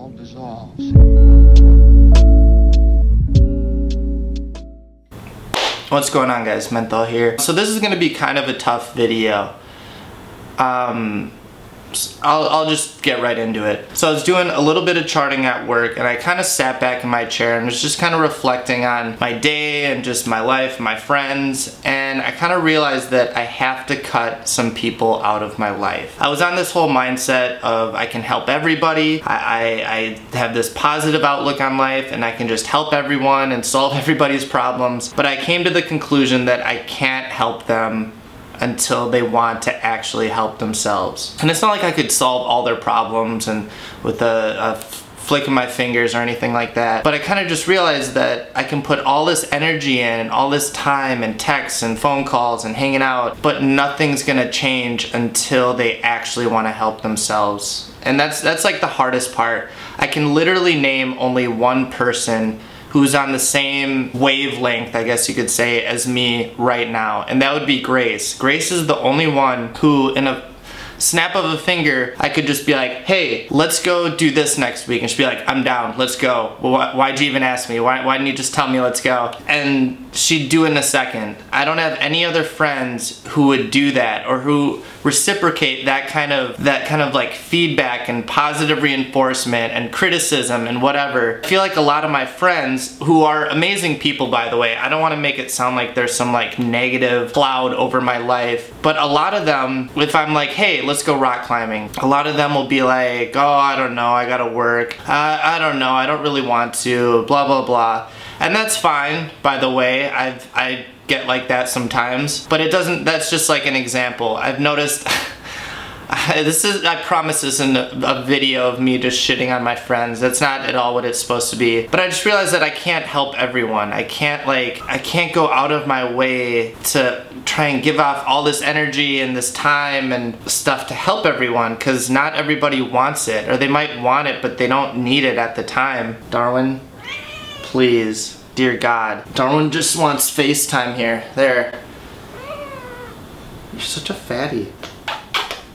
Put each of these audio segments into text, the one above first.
all dissolves. What's going on, guys? Menthol here. So this is gonna be kind of a tough video. I'll just get right into it. So I was doing a little bit of charting at work, and I kind of sat back in my chair and was just kind of reflecting on my day and just my life, my friends, and I kind of realized that I have to cut some people out of my life. I was on this whole mindset of I can help everybody, I have this positive outlook on life, and I can just help everyone and solve everybody's problems, but I came to the conclusion that I can't help them until they want to actually help themselves. And it's not like I could solve all their problems and with a flick of my fingers or anything like that, but I kind of just realized that I can put all this energy in and all this time and texts and phone calls and hanging out, but nothing's gonna change until they actually want to help themselves. And that's like the hardest part. I can literally name only one person who's on the same wavelength, I guess you could say, as me right now, and that would be Grace. Grace is the only one who, in a snap of a finger, I could just be like, hey, let's go do this next week, and she'd be like, I'm down, let's go. Well, why'd you even ask me? Why didn't you just tell me let's go? And she'd do it in a second. I don't have any other friends who would do that or who reciprocate that kind of like feedback and positive reinforcement and criticism and whatever. I feel like a lot of my friends, who are amazing people, by the way, I don't want to make it sound like there's some like negative cloud over my life, but a lot of them, if I'm like, hey, let's go rock climbing, a lot of them will be like, oh, I don't know, I gotta work, I don't know, I don't really want to, blah blah blah. And that's fine, by the way. I get like that sometimes, but it doesn't, that's just like an example. I've noticed, I promise this in a video of me just shitting on my friends. That's not at all what it's supposed to be. But I just realized that I can't help everyone. I can't go out of my way to try and give off all this energy and this time and stuff to help everyone, because not everybody wants it, or they might want it, but they don't need it at the time. Darwin, please, dear God. Darwin just wants FaceTime here. There. You're such a fatty.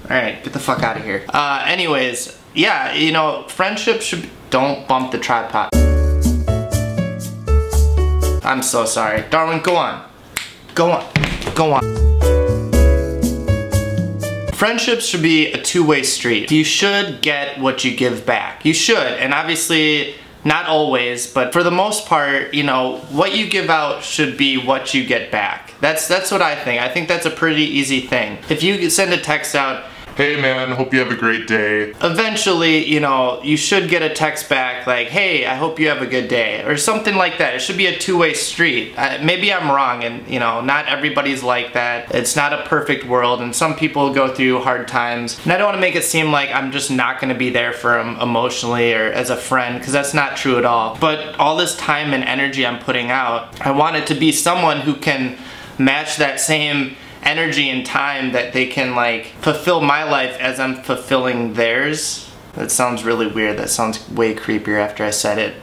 Alright, get the fuck out of here. Anyways, yeah, you know, friendship should... Don't bump the tripod. I'm so sorry. Darwin, go on. Go on. Go on. Friendships should be a two-way street. You should get what you give back. You should, and obviously... not always, but for the most part, you know, what you give out should be what you get back. That's what I think. I think that's a pretty easy thing. If you send a text out, hey man, hope you have a great day, eventually, you know, you should get a text back like, hey, I hope you have a good day, or something like that. It should be a two-way street. Maybe I'm wrong, and you know, not everybody's like that. It's not a perfect world, and some people go through hard times, and I don't want to make it seem like I'm just not going to be there for them emotionally or as a friend, because that's not true at all. But all this time and energy I'm putting out, I want it to be someone who can match that same energy and time, that they can like fulfill my life as I'm fulfilling theirs. That sounds really weird. That sounds way creepier after I said it.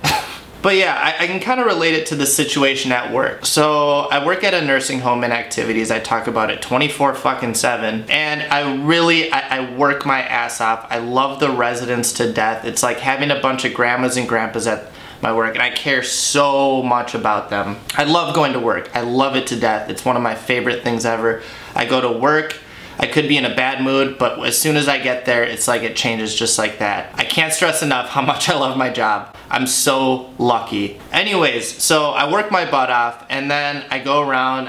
But yeah, I can kind of relate it to the situation at work. So I work at a nursing home in activities. I talk about it 24/7, and I work my ass off. I love the residents to death. It's like having a bunch of grandmas and grandpas at my work, and I care so much about them. I love going to work. I love it to death. It's one of my favorite things ever. I go to work, I could be in a bad mood, but as soon as I get there, it's like it changes just like that. I can't stress enough how much I love my job. I'm so lucky. Anyways, so I work my butt off, and then I go around.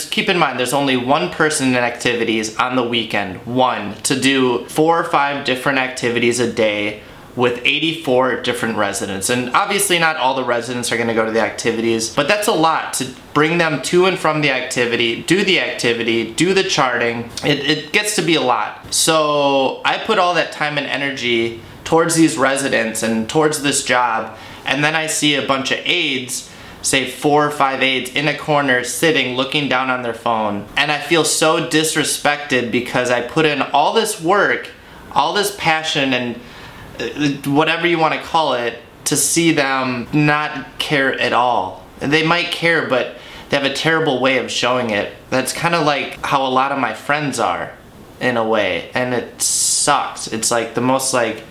Keep in mind, there's only one person in activities on the weekend, one, to do 4 or 5 different activities a day with 84 different residents. And obviously not all the residents are gonna go to the activities, but that's a lot to bring them to and from the activity, do the charting. It gets to be a lot. So I put all that time and energy towards these residents and towards this job, and then I see a bunch of aides, say 4 or 5 aides in a corner sitting looking down on their phone, and I feel so disrespected because I put in all this work, all this passion, and whatever you want to call it, to see them not care at all. They might care, but they have a terrible way of showing it. That's kind of like how a lot of my friends are, in a way, and it sucks. It's like the most like,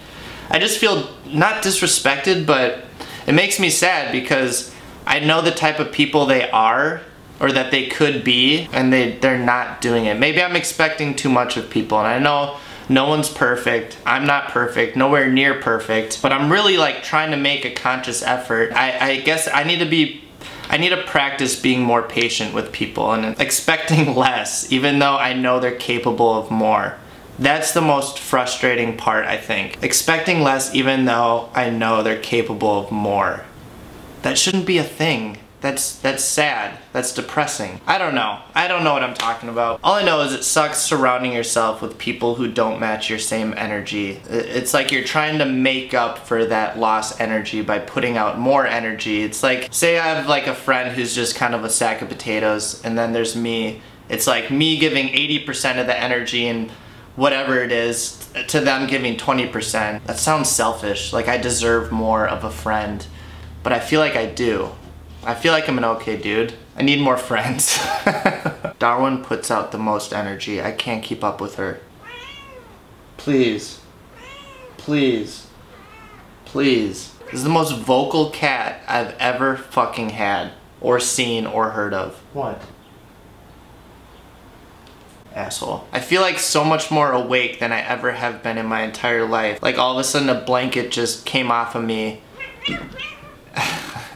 I just feel not disrespected, but it makes me sad because I know the type of people they are, or that they could be, and they're not doing it. Maybe I'm expecting too much of people, and I know no one's perfect. I'm not perfect, nowhere near perfect, but I'm really like trying to make a conscious effort. I guess I need to practice being more patient with people and expecting less, even though I know they're capable of more. That's the most frustrating part, I think. Expecting less even though I know they're capable of more. That shouldn't be a thing. That's sad. That's depressing. I don't know. I don't know what I'm talking about. All I know is it sucks surrounding yourself with people who don't match your same energy. It's like you're trying to make up for that lost energy by putting out more energy. It's like, say I have like a friend who's just kind of a sack of potatoes, and then there's me. It's like me giving 80% of the energy and whatever it is to them giving 20%. That sounds selfish, like I deserve more of a friend, but I feel like I do. I feel like I'm an okay dude. I need more friends. Darwin puts out the most energy. I can't keep up with her. Please. Please. Please. This is the most vocal cat I've ever fucking had, or seen, or heard of. What? Asshole. I feel like so much more awake than I ever have been in my entire life. Like all of a sudden a blanket just came off of me.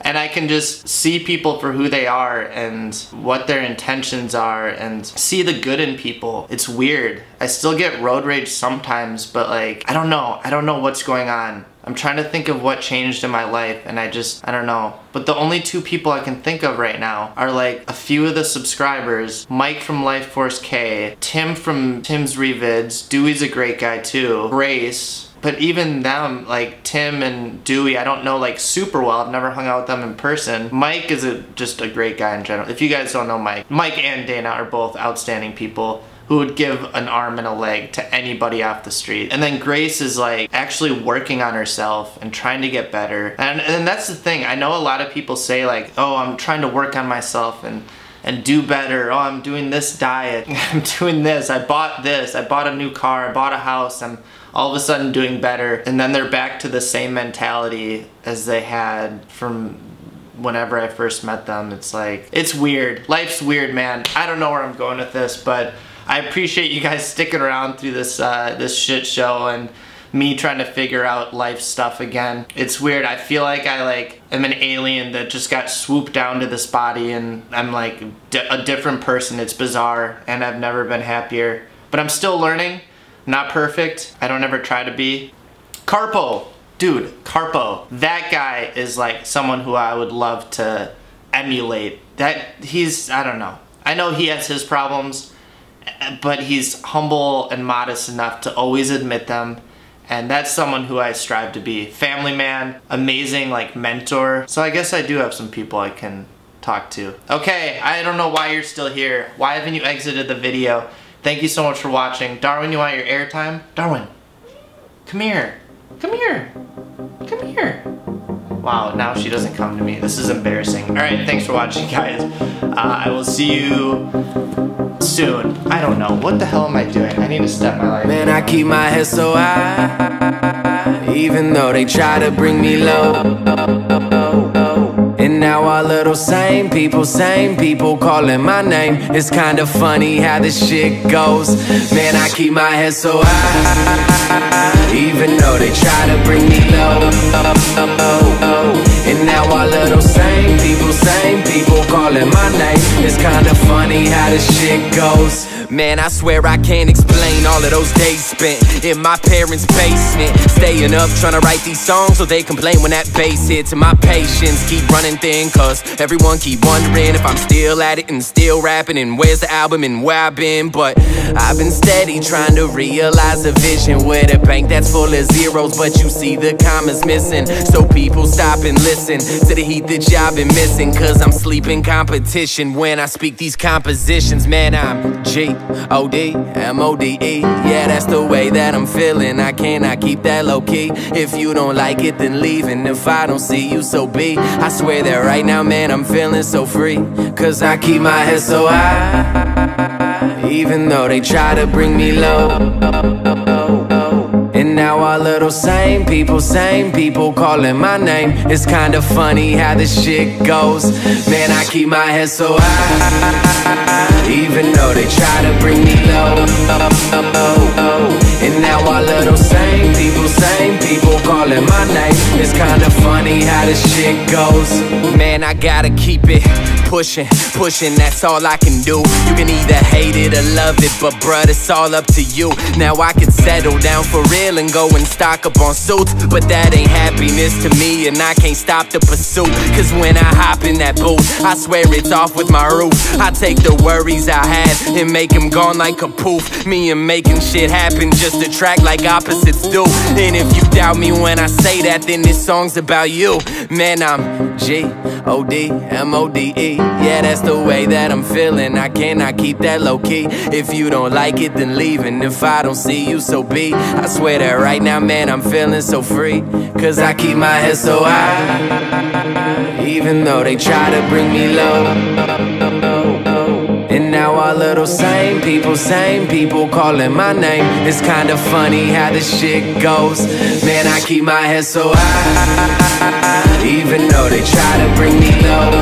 And I can just see people for who they are and what their intentions are and see the good in people. It's weird. I still get road rage sometimes, but like, I don't know. I don't know what's going on. I'm trying to think of what changed in my life, and I don't know. But the only two people I can think of right now are like a few of the subscribers, Mike from Life Force K, Tim from Tim's Revids, Dewey's a great guy too, Grace. But even them, like Tim and Dewey, I don't know like super well. I've never hung out with them in person. Mike is just a great guy in general. If you guys don't know Mike and Dana are both outstanding people who would give an arm and a leg to anybody off the street. And then Grace is like actually working on herself and trying to get better. And that's the thing. I know a lot of people say like, oh, I'm trying to work on myself and do better. Oh, I'm doing this diet. I'm doing this. I bought a new car. I bought a house. I'm all of a sudden doing better. And then they're back to the same mentality as they had from whenever I first met them. It's like, it's weird. Life's weird, man. I don't know where I'm going with this, but I appreciate you guys sticking around through this this shit show and me trying to figure out life stuff again. It's weird. I feel like I am an alien that just got swooped down to this body, and I'm like a different person. It's bizarre, and I've never been happier. But I'm still learning. Not perfect. I don't ever try to be. Carpo. Dude, Carpo. That guy is like someone who I would love to emulate. I don't know. I know he has his problems, but he's humble and modest enough to always admit them. And that's someone who I strive to be. Family man, amazing like mentor. So I guess I do have some people I can talk to. Okay, I don't know why you're still here. Why haven't you exited the video? Thank you so much for watching. Darwin, you want your airtime? Darwin, come here. Come here. Come here. Wow, now she doesn't come to me. This is embarrassing. Alright, thanks for watching, guys. I will see you soon. I don't know. What the hell am I doing? I need to step my life. Man, I keep my head so high, even though they try to bring me low. And now all of those same people calling my name. It's kinda funny how this shit goes. Man, I keep my head so high, even though they try to bring me low. And now all of those same people calling my name. It's kinda funny how this shit goes. Man, I swear I can't explain all of those days spent in my parents' basement, staying up trying to write these songs so they complain when that bass hits. And my patience keep running thin, cause everyone keep wondering if I'm still at it and still rapping, and where's the album and where I've been. But I've been steady trying to realize a vision with a bank that's full of zeros, but you see the commas missing. So people stop and listen to the heat that y'all been missing, cause I'm sleeping competition when I speak these compositions. Man, I'm G-O-D-M-O-D-E. Yeah, that's the way that I'm feeling. I cannot keep that low-key. If you don't like it, then leave. And if I don't see you, so be. I swear that right now, man, I'm feeling so free, cause I keep my head so high, even though they try to bring me low. And now now all of those same people calling my name. It's kinda funny how this shit goes. Man, I keep my head so high, even though they try to bring me low. And now all of those same people calling my name. It's kinda funny how this shit goes. Man, I gotta keep it pushing, that's all I can do. You can either hate it or love it, but bruh, it's all up to you. Now I can settle down for real and go and stock up on suits, but that ain't happiness to me, and I can't stop the pursuit. Cause when I hop in that booth, I swear it's off with my roof. I take the worries I had and make them gone like a poof. Me and making shit happen just to track like opposites do. And if you doubt me when I say that, then this song's about you. Man, I'm G-O-D-M-O-D-E. Yeah, that's the way that I'm feeling. I cannot keep that low key. If you don't like it, then leave. And if I don't see you, so be. I swear that right now, man, I'm feeling so free. Cause I keep my head so high, even though they try to bring me low. And now all of those same people calling my name. It's kinda funny how this shit goes. Man, I keep my head so high, even though they try to bring me low.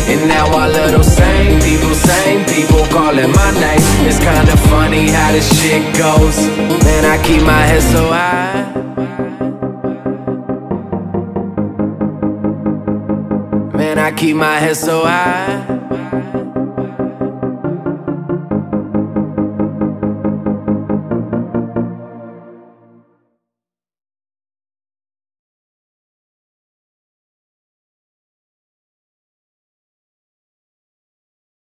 And now all of those same people calling my name. It's kinda funny how this shit goes. Man, I keep my head so high. Man, I keep my head so high.